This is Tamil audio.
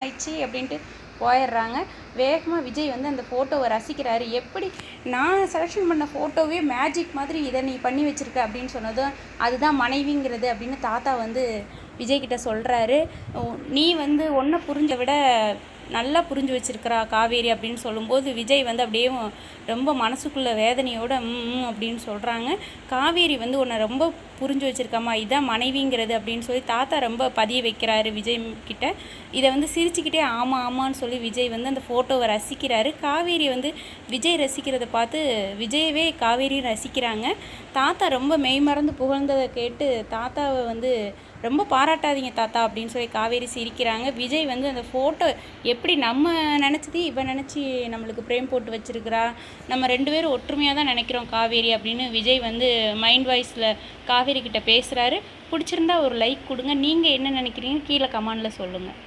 ஆயிடுச்சு அப்படின்ட்டு போயிடுறாங்க. வேகமாக விஜய் வந்து அந்த ஃபோட்டோவை ரசிக்கிறாரு. எப்படி நான் செலெக்ஷன் பண்ண ஃபோட்டோவே மேஜிக் மாதிரி இதை நீ பண்ணி வச்சுருக்க அப்படின்னு சொன்னதும் அதுதான் மனைவிங்கிறது அப்படின்னு தாத்தா வந்து விஜய்கிட்ட சொல்கிறாரு. நீ வந்து ஒன்றை புரிஞ்ச விட நல்லா புரிஞ்சு வச்சுருக்கிறா காவேரி அப்படின்னு சொல்லும்போது விஜய் வந்து அப்படியே ரொம்ப மனசுக்குள்ளே வேதனையோட அப்படின்னு சொல்கிறாங்க. காவேரி வந்து உன்னை ரொம்ப புரிஞ்சு வச்சுருக்காமா, இதுதான் மனைவிங்கிறது அப்படின்னு சொல்லி தாத்தா ரொம்ப பதிய வைக்கிறாரு விஜய் கிட்ட. இதை வந்து சிரிச்சுக்கிட்டே ஆமாம் ஆமான்னு சொல்லி விஜய் வந்து அந்த ஃபோட்டோவை ரசிக்கிறாரு. காவேரி வந்து விஜய் ரசிக்கிறத பார்த்து விஜயவே காவேரியும் ரசிக்கிறாங்க. தாத்தா ரொம்ப மெய்மறந்து புகழ்ந்ததை கேட்டு தாத்தாவை வந்து ரொம்ப பாராட்டாதீங்க தாத்தா அப்படின்னு சொல்லி காவேரி சிரிக்கிறாங்க. விஜய் வந்து அந்த ஃபோட்டோ எப்படி நம்ம நினச்சது இவ நினச்சி நம்மளுக்கு பிரேம் போட்டு வச்சுருக்கிறா, நம்ம 2 பேரும் ஒற்றுமையாக தான் நினைக்கிறோம் காவேரி அப்படின்னு விஜய் வந்து மைண்ட் வாய்ஸில் காவேரி கிட்ட பேசுகிறாரு. பிடிச்சிருந்தா ஒரு லைக் கொடுங்க. நீங்கள் என்ன நினைக்கிறீங்க கீழே கமெண்டில் சொல்லுங்கள்.